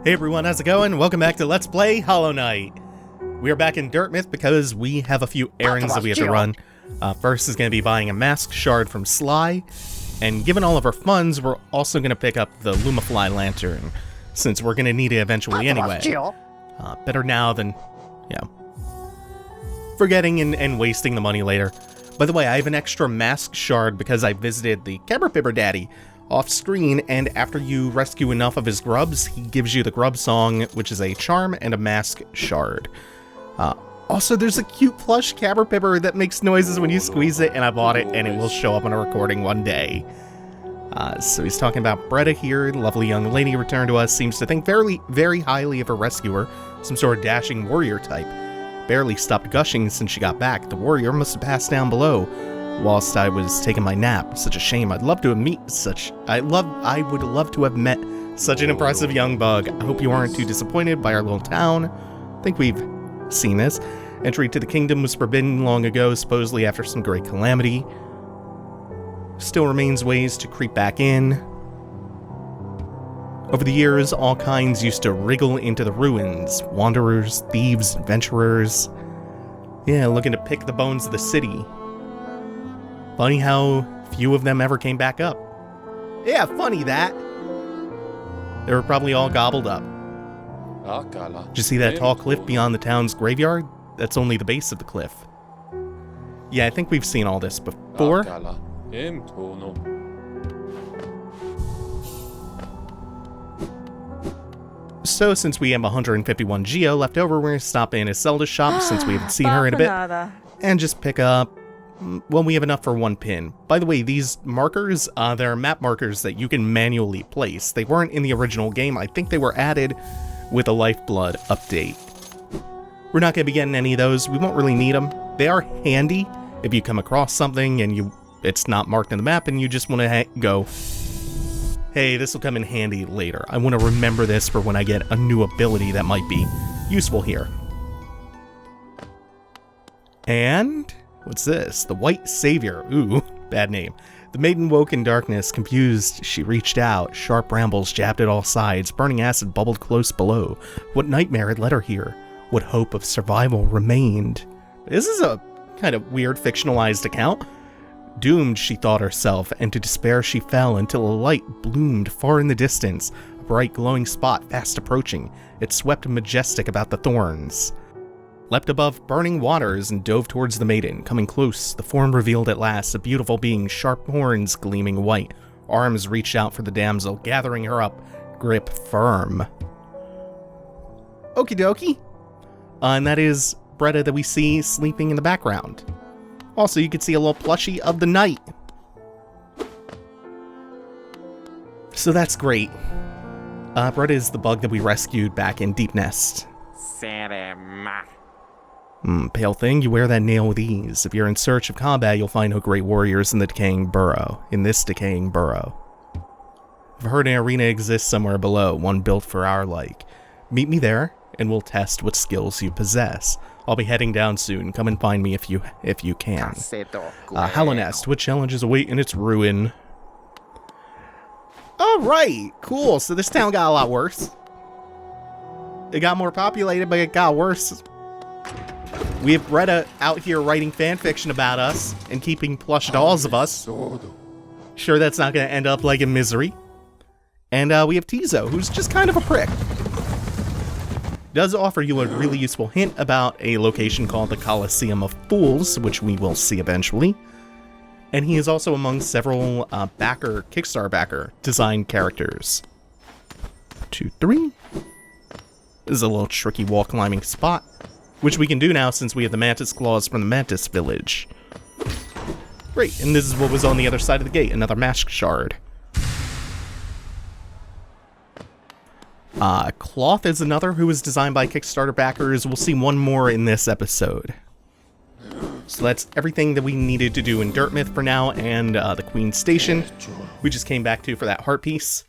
Hey everyone, how's it going? Welcome back to Let's Play Hollow Knight. We are back in Dirtmouth because we have a few errands that we have to run. First is going to be buying a mask shard from Sly, and given all of our funds, we're also going to pick up the Lumafly lantern, since we're going to need it eventually anyway. Better now than, forgetting and wasting the money later. By the way, I have an extra mask shard because I visited the Caberpipper Daddy off screen, and after you rescue enough of his grubs, he gives you the grub song, which is a charm and a mask shard. Also, there's a cute plush Caberpipper that makes noises when you squeeze it, and I bought it, and it will show up on a recording one day. So he's talking about Bretta here. Lovely young lady returned to us, seems to think very highly of her rescuer, some sort of dashing warrior type. Barely stopped gushing since she got back. The warrior must have passed down below whilst I was taking my nap. Such a shame. I would love to have met such an impressive young bug. I hope you aren't too disappointed by our little town. I think we've seen this. Entry to the kingdom was forbidden long ago, supposedly after some great calamity. Still remains ways to creep back in. Over the years, all kinds used to wriggle into the ruins. Wanderers, thieves, adventurers. Yeah, looking to pick the bones of the city. Funny how few of them ever came back up. Yeah, funny that. They were probably all gobbled up. Did you see that tall cliff beyond the town's graveyard? That's only the base of the cliff. Yeah, I think we've seen all this before. So since we have 151 Geo left over, we're going to stop in at Zelda's shop since we haven't seen her in a bit. And just pick up, well, we have enough for one pin. By the way, these markers, they're map markers that you can manually place. They weren't in the original game. I think they were added with a Lifeblood update. We're not going to be getting any of those. We won't really need them. They are handy if you come across something and it's not marked in the map and you just want to go, hey, this will come in handy later. I want to remember this for when I get a new ability that might be useful here. And what's this? The White Savior. Ooh, bad name. The maiden woke in darkness. Confused, she reached out. Sharp brambles jabbed at all sides. Burning acid bubbled close below. What nightmare had led her here? What hope of survival remained? This is a kind of weird fictionalized account. Doomed, she thought herself, and to despair she fell until a light bloomed far in the distance, a bright glowing spot fast approaching. It swept majestic about the thorns, leapt above burning waters, and dove towards the maiden. Coming close, the form revealed at last, a beautiful being, sharp horns gleaming white. Arms reached out for the damsel, gathering her up, grip firm. Okie dokie. And that is Bretta that we see sleeping in the background. Also, you can see a little plushie of the knight. So that's great. Bretta is the bug that we rescued back in Deep Nest. Pale thing, you wear that nail with ease. If you're in search of combat, you'll find no great warriors in this decaying burrow. I've heard an arena exists somewhere below, one built for our like. Meet me there, and we'll test what skills you possess. I'll be heading down soon. Come and find me if you can. Hallownest, what challenges await in its ruin? Alright, cool. So this town got a lot worse. It got more populated, but it got worse. We have Bretta out here writing fanfiction about us and keeping plush dolls of us. Sure, that's not going to end up like in misery. And we have Tizo, who's just kind of a prick. Does offer you a really useful hint about a location called the Coliseum of Fools, which we will see eventually. And he is also among several Kickstarter backer designed characters. 2, 3. This is a little tricky wall climbing spot, which we can do now since we have the Mantis Claws from the Mantis Village. Great, and this is what was on the other side of the gate, another mask shard. Cloth is another who was designed by Kickstarter backers. We'll see one more in this episode. So that's everything that we needed to do in Dirtmouth for now, and the Queen Station, we just came back to for that heart piece.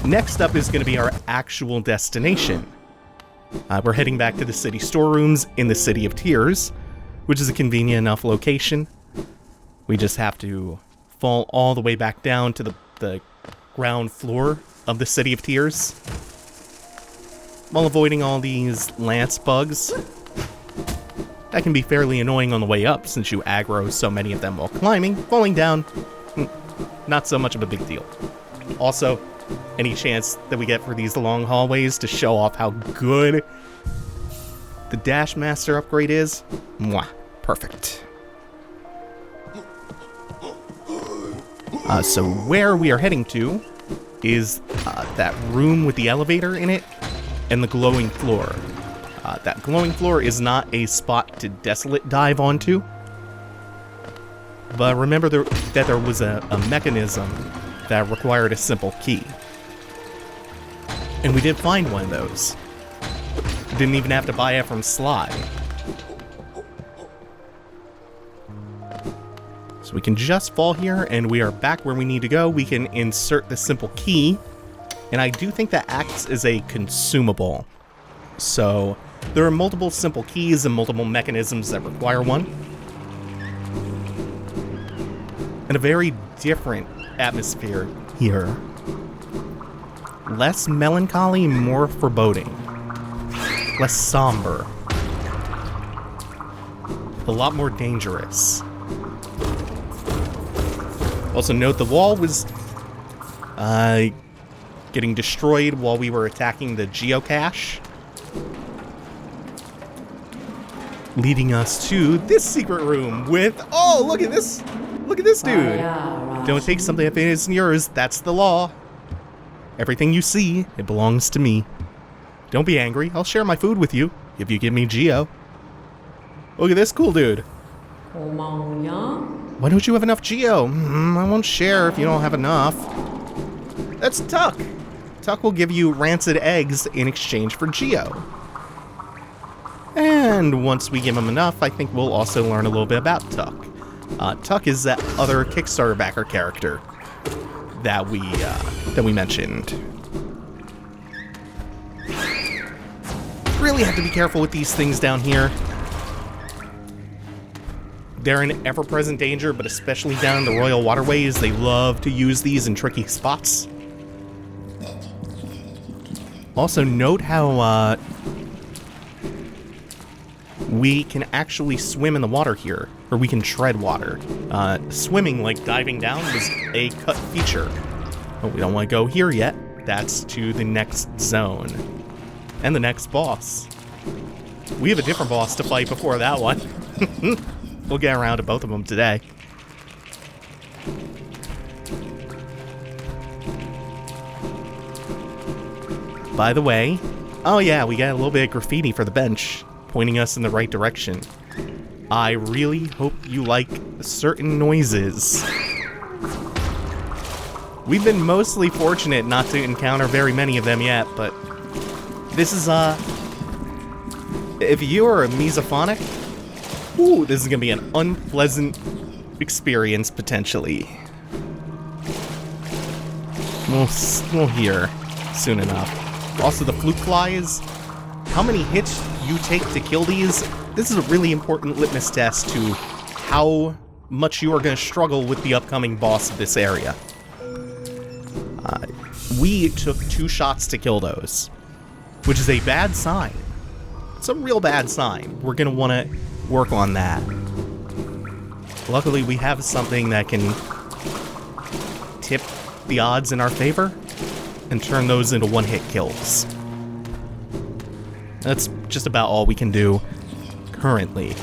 Next up is going to be our actual destination. We're heading back to the city storerooms in the City of Tears, which is a convenient enough location. We just have to fall all the way back down to the ground floor of the City of Tears. while avoiding all these lance bugs. That can be fairly annoying on the way up since you aggro so many of them while climbing. Falling down, not so much of a big deal. Also, any chance that we get for these long hallways to show off how good the Dash Master upgrade is? Mwah. Perfect. So where we are heading to is that room with the elevator in it and the glowing floor. That glowing floor is not a spot to desolate dive onto. But remember that there was a mechanism that required a simple key. And we did find one of those. Didn't even have to buy it from Sly. So we can just fall here and we are back where we need to go. We can insert the simple key. And I do think that acts as a consumable. So there are multiple simple keys and multiple mechanisms that require one. And a very different atmosphere here. Less melancholy, more foreboding. Less somber. A lot more dangerous. Also note the wall was getting destroyed while we were attacking the geocache. Leading us to this secret room with, oh, look at this dude. Don't take something if it isn't yours, that's the law. Everything you see, it belongs to me. Don't be angry, I'll share my food with you if you give me Geo. Look at this cool dude. Why don't you have enough Geo? I won't share if you don't have enough. That's Tuck. Tuck will give you rancid eggs in exchange for Geo. And once we give him enough, I think we'll also learn a little bit about Tuck. Tuck is that other Kickstarter backer character that we mentioned. Really have to be careful with these things down here. They're an ever-present danger, but especially down in the Royal Waterways, they love to use these in tricky spots. Also, note how we can actually swim in the water here, or we can tread water. Swimming, like diving down, is a cut feature. But we don't want to go here yet. That's to the next zone. And the next boss. We have a different boss to fight before that one. We'll get around to both of them today. By the way, oh yeah, we got a little bit of graffiti for the bench, pointing us in the right direction. I really hope you like certain noises. We've been mostly fortunate not to encounter very many of them yet, but this is, if you're a mesophonic, ooh, this is gonna be an unpleasant experience, potentially. We'll hear soon enough. Also, the fluke flies, how many hits you take to kill these, this is a really important litmus test to how much you are going to struggle with the upcoming boss of this area. We took 2 shots to kill those, which is a bad sign. It's a real bad sign. We're going to want to work on that. Luckily, we have something that can tip the odds in our favor and turn those into one-hit kills. That's just about all we can do currently,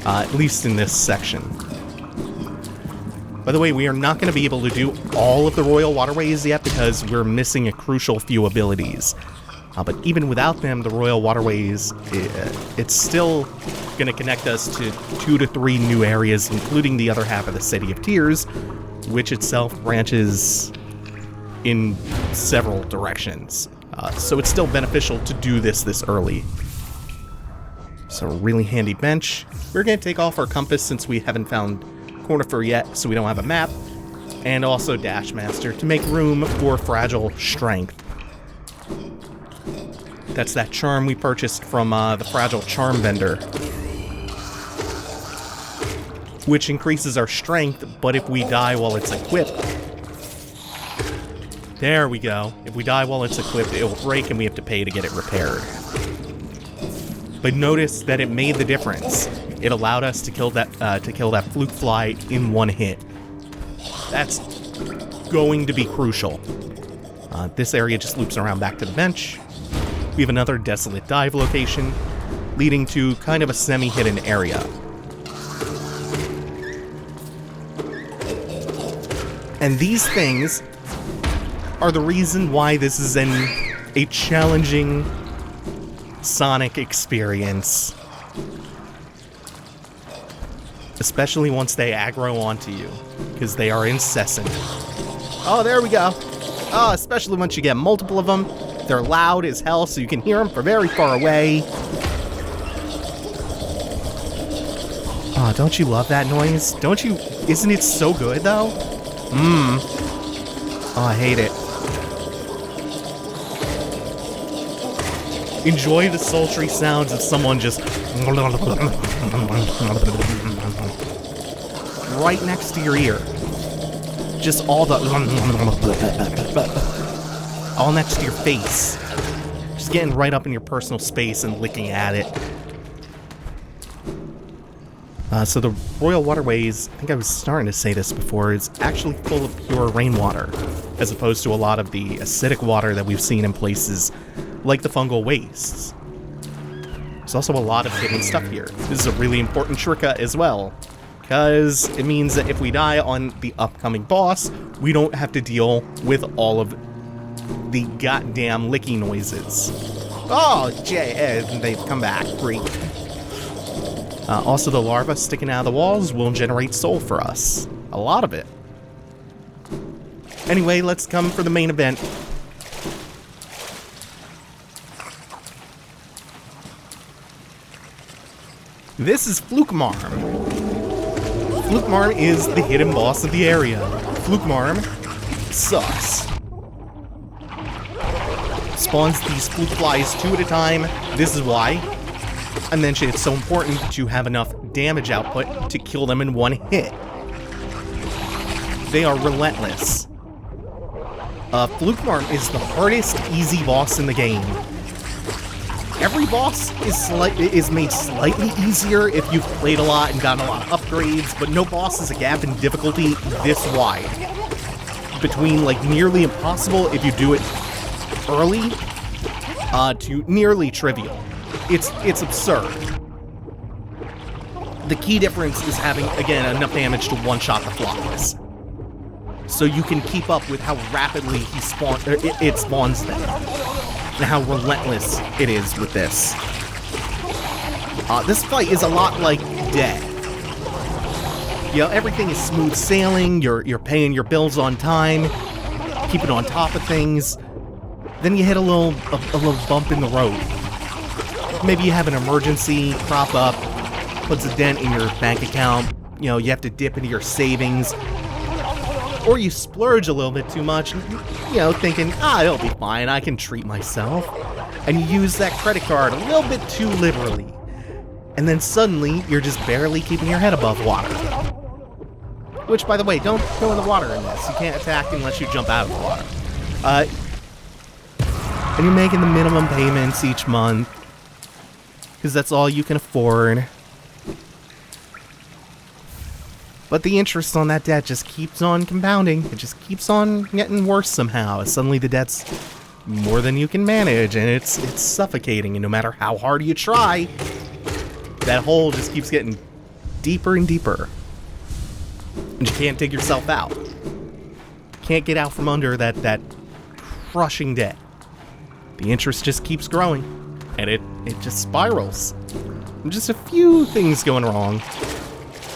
at least in this section. By the way, we are not going to be able to do all of the Royal Waterways yet because we're missing a crucial few abilities. But even without them, the Royal Waterways, it's still going to connect us to 2 to 3 new areas, including the other half of the City of Tears, which itself branches in several directions. So it's still beneficial to do this early. So a really handy bench. We're going to take off our compass since we haven't found Cornifer yet, so we don't have a map. And also Dash Master to make room for Fragile Strength. That's that charm we purchased from the Fragile Charm vendor, which increases our strength, but if we die while it's equipped, There we go. If we die while it's equipped, it will break and we have to pay to get it repaired. But notice that it made the difference. It allowed us to kill that fluke fly in one hit. That's going to be crucial. This area just loops around back to the bench. We have another desolate dive location, leading to kind of a semi-hidden area. And these things are the reason why this is a challenging Sonic experience. Especially once they aggro onto you, because they are incessant. Oh, there we go. Oh, especially once you get multiple of them. They're loud as hell, so you can hear them from very far away. Oh, don't you love that noise? Don't you? Isn't it so good, though? Oh, I hate it. Enjoy the sultry sounds of someone just right next to your ear. Just all next to your face. Just getting right up in your personal space and licking at it. So the Royal Waterways, I think I was starting to say this before, is actually full of pure rainwater, as opposed to a lot of the acidic water that we've seen in places like the fungal wastes. There's also a lot of hidden stuff here. This is a really important shortcut as well, because it means that if we die on the upcoming boss, we don't have to deal with all of the goddamn licky noises. Oh, they've come back. Great. Also, the larvae sticking out of the walls will generate soul for us. A lot of it. Anyway, let's come for the main event. This is Flukemarm. Flukemarm is the hidden boss of the area. Flukemarm sucks. Spawns these fluke flies 2 at a time. This is why I mentioned it's so important to have enough damage output to kill them in one hit. They are relentless. Flukemarm is the hardest easy boss in the game. Every boss is made slightly easier if you've played a lot and gotten a lot of upgrades, but no boss is a gap in difficulty this wide. Between like nearly impossible if you do it early, to nearly trivial. It's absurd. The key difference is having, again, enough damage to one-shot the flies. So you can keep up with how rapidly it spawns them. And how relentless it is with this. This fight is a lot like Dead. You know, everything is smooth sailing, you're paying your bills on time, keeping on top of things. Then you hit a little bump in the road. Maybe you have an emergency crop up, puts a dent in your bank account, you know, you have to dip into your savings, or you splurge a little bit too much, you know, thinking, it'll be fine, I can treat myself, and you use that credit card a little bit too liberally, and then suddenly you're just barely keeping your head above water. Which, by the way, don't go in the water in this. You can't attack unless you jump out of the water. And you're making the minimum payments each month, because that's all you can afford. But the interest on that debt just keeps on compounding. It just keeps on getting worse somehow. Suddenly the debt's more than you can manage, and it's suffocating. And no matter how hard you try, that hole just keeps getting deeper and deeper. And you can't dig yourself out. Can't get out from under that crushing debt. The interest just keeps growing, and it just spirals. And just a few things going wrong.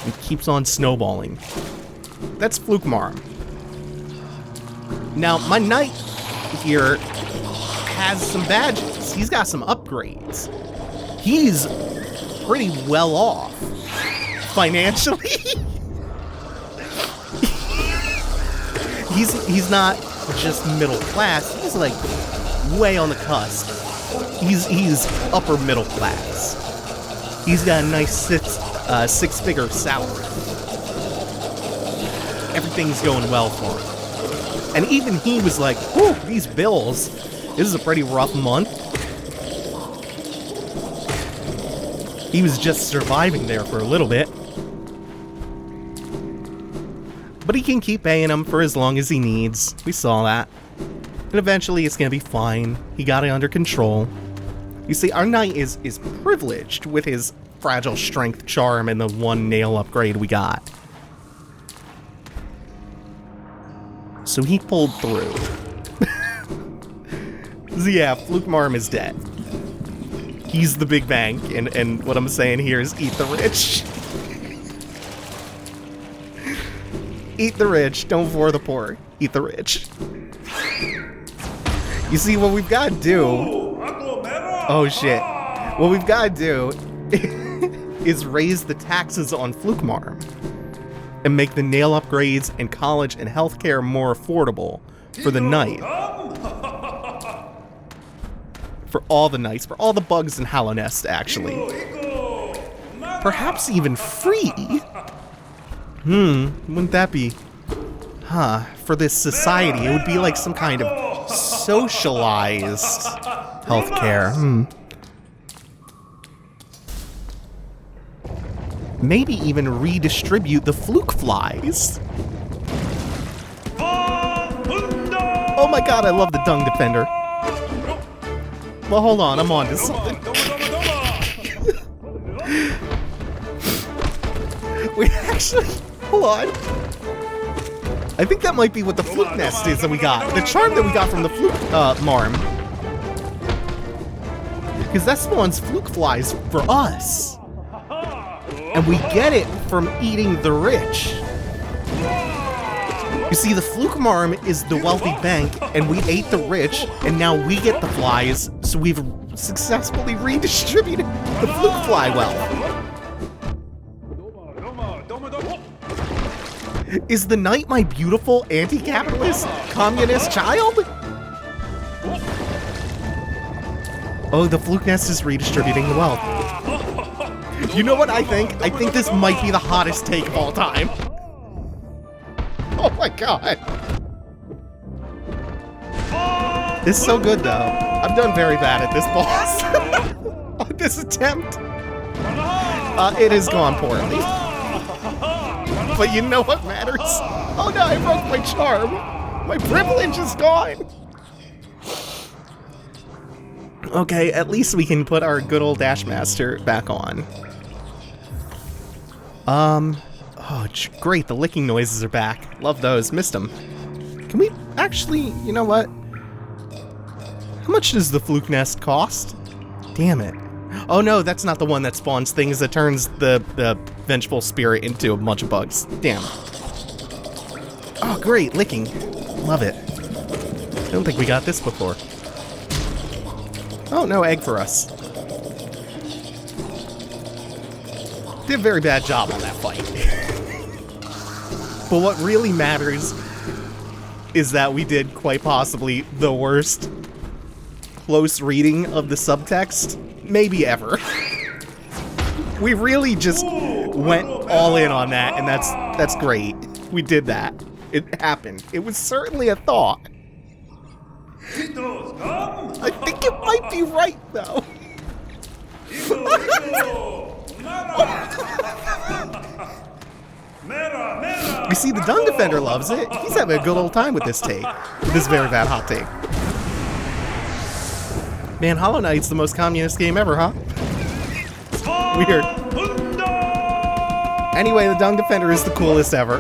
It keeps on snowballing. That's Flukemarm. Now, my knight here has some badges. He's got some upgrades. He's pretty well off financially. He's not just middle class. He's like way on the cusp. He's upper middle class. He's got a nice six-figure salary. Everything's going well for him. And even he was like, whew, these bills. This is a pretty rough month. He was just surviving there for a little bit. But he can keep paying him for as long as he needs. We saw that. And eventually it's gonna be fine. He got it under control. You see, our knight is privileged with his fragile strength charm and the one nail upgrade we got. So he pulled through. So yeah, Flukemarm is dead. He's the big bank, and what I'm saying here is eat the rich. Eat the rich, don't for the poor. Eat the rich. You see, what we've got to do... Oh shit. What we've got to do is raise the taxes on Flukemarm and make the nail upgrades and college and healthcare more affordable for the knight. For all the knights, for all the bugs in Hallownest, actually. Perhaps even free? Wouldn't that be... for this society, it would be like some kind of socialized healthcare. Maybe even redistribute the fluke flies. Oh my god, I love the Dung Defender. Well, hold on, I'm on to something. We actually... Hold on. I think that might be what the fluke nest is that we got. The charm that we got from the Flukemarm. Because that spawns fluke flies for us. And we get it from eating the rich. You see, the Flukemarm is the wealthy bank, and we ate the rich, and now we get the flies, so we've successfully redistributed the fluke fly wealth. Is the knight my beautiful anti-capitalist communist child? Oh, the fluke nest is redistributing the wealth. You know what I think? I think this might be the hottest take of all time. Oh my god. This is so good though. I've done very bad at this boss. On this attempt. It has gone poorly. But you know what matters? Oh no, I broke my charm. My privilege is gone. Okay, at least we can put our good old Dash Master back on. Oh, great, the licking noises are back. Love those, missed them. Can we actually, you know what? How much does the fluke nest cost? Damn it. Oh no, that's not the one that spawns things that turns the vengeful spirit into a bunch of bugs. Damn. Oh, great, licking. Love it. I don't think we got this before. Oh, no egg for us. Did a very bad job on that fight. But what really matters is that we did quite possibly the worst close reading of the subtext maybe ever. We really just went all in on that, and that's great. We did that. It happened. It was certainly a thought. I think it might be right, though. You see, the Dung Defender loves it. He's having a good old time with this take. With this very bad hot take. Man, Hollow Knight's the most communist game ever, huh? Weird. Anyway, the Dung Defender is the coolest ever.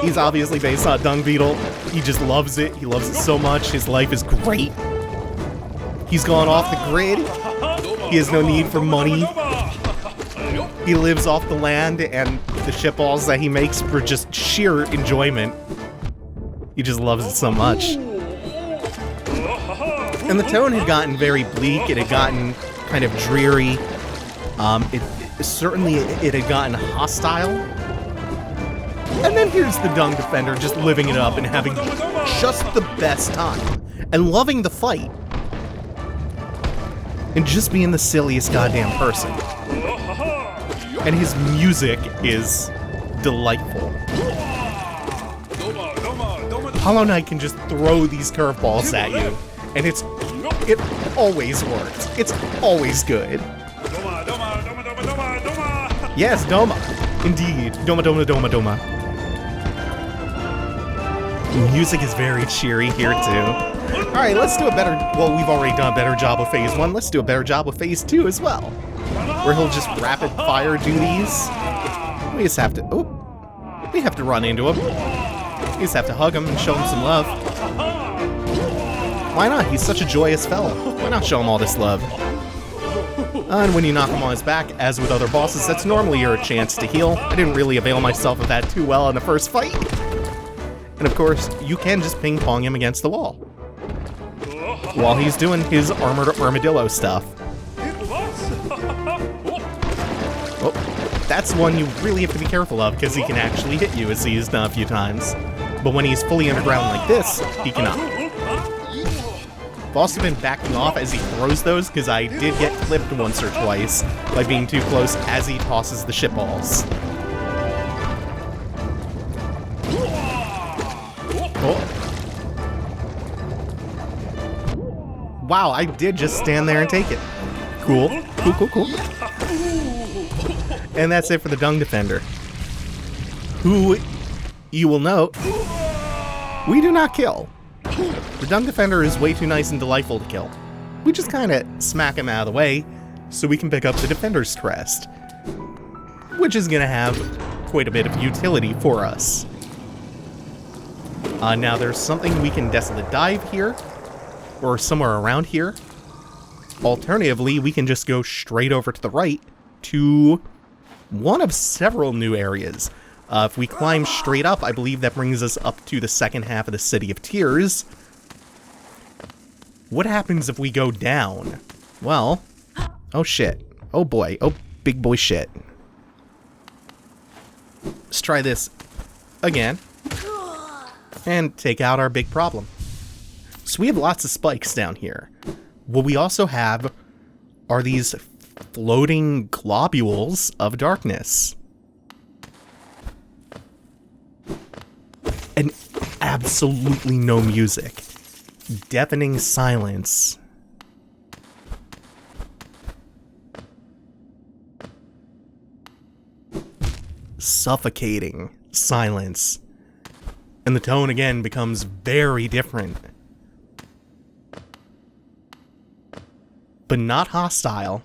He's obviously based on Dung Beetle. He just loves it. He loves it so much. His life is great. He's gone off the grid. He has no need for money. He lives off the land and the shitballs that he makes for just sheer enjoyment. He just loves it so much. And the tone had gotten very bleak. It had gotten kind of dreary. Certainly it had gotten hostile. And then here's the Dung Defender just living it up and having just the best time. And loving the fight. And just being the silliest goddamn person. And his music is delightful. Hollow Knight can just throw these curveballs at you, and it always works. It's always good. Yes, Doma. Indeed. Doma, Doma, Doma, Doma. The music is very cheery here, too. Alright, let's do a better... Well, we've already done a better job with Phase 1. Let's do a better job with Phase 2 as well. Where he'll just rapid fire do these. We just have to... Oh. We have to run into him. We just have to hug him and show him some love. Why not? He's such a joyous fella. Why not show him all this love? And when you knock him on his back, as with other bosses, that's normally your chance to heal. I didn't really avail myself of that too well in the first fight. And of course, you can just ping-pong him against the wall while he's doing his armored armadillo stuff. Oh, that's one you really have to be careful of, because he can actually hit you, as he's done a few times. But when he's fully underground like this, he cannot. I've also been backing off as he throws those, because I did get clipped once or twice by being too close as he tosses the ship balls. Oh. Wow, I did just stand there and take it. Cool. Cool, cool, cool. And that's it for the Dung Defender. Who, you will note, we do not kill. The Dung Defender is way too nice and delightful to kill. We just kind of smack him out of the way so we can pick up the Defender's Crest, which is going to have quite a bit of utility for us. Now there's something we can Desolate Dive here, or somewhere around here. Alternatively, we can just go straight over to the right to one of several new areas. If we climb straight up, I believe that brings us up to the second half of the City of Tears. What happens if we go down? Well, oh shit. Oh boy. Oh, big boy shit. Let's try this again. And take out our big problem. So we have lots of spikes down here. What we also have are these floating globules of darkness. And absolutely no music. Deafening silence. Suffocating silence. And the tone again becomes very different. But not hostile.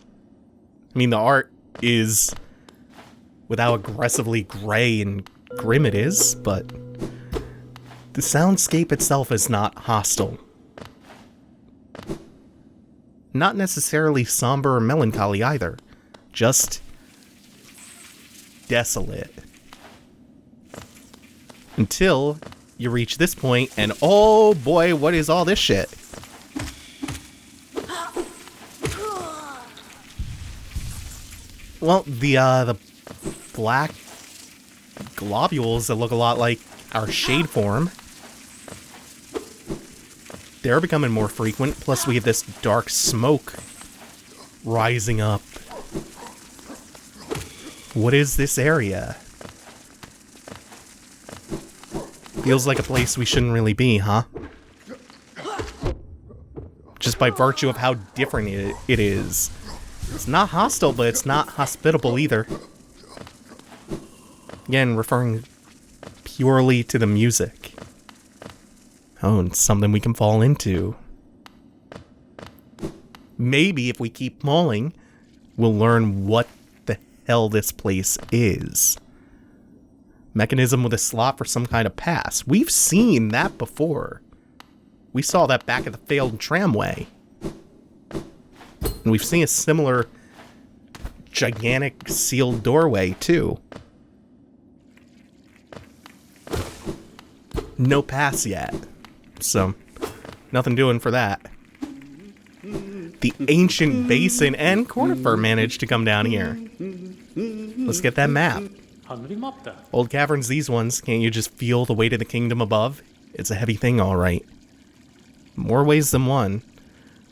I mean, the art is with how aggressively gray and grim it is, but the soundscape itself is not hostile. Not necessarily somber or melancholy either. Just desolate. Until you reach this point, and oh boy, what is all this shit? Well, the black globules that look a lot like our shade form, they're becoming more frequent, plus we have this dark smoke rising up. What is this area? Feels like a place we shouldn't really be, huh? Just by virtue of how different it is. It's not hostile, but it's not hospitable either. Again, referring purely to the music. Oh, and something we can fall into. Maybe if we keep mauling, we'll learn what the hell this place is. Mechanism with a slot for some kind of pass. We've seen that before. We saw that back at the failed tramway. And we've seen a similar gigantic sealed doorway, too. No pass yet. So, nothing doing for that. The ancient Basin and Conifer managed to come down here. Let's get that map. Old caverns, these ones. Can't you just feel the weight of the kingdom above? It's a heavy thing, all right. More ways than one.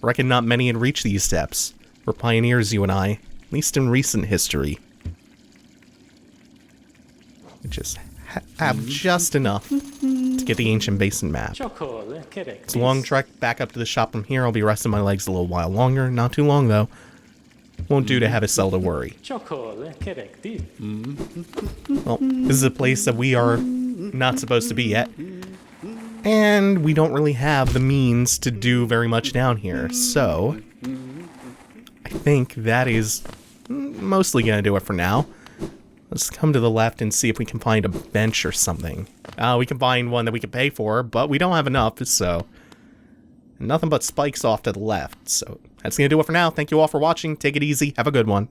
Reckon not many had reached these steps. We're pioneers, you and I. At least in recent history. We just have just enough to get the ancient basin map. It's a long trek back up to the shop from here. I'll be resting my legs a little while longer. Not too long, though. Won't do to have a cell to worry. Well, this is a place that we are not supposed to be at. And we don't really have the means to do very much down here. So, I think that is mostly going to do it for now. Let's come to the left and see if we can find a bench or something. We can find one that we can pay for, but we don't have enough, so... Nothing but spikes off to the left, so... That's going to do it for now. Thank you all for watching. Take it easy. Have a good one.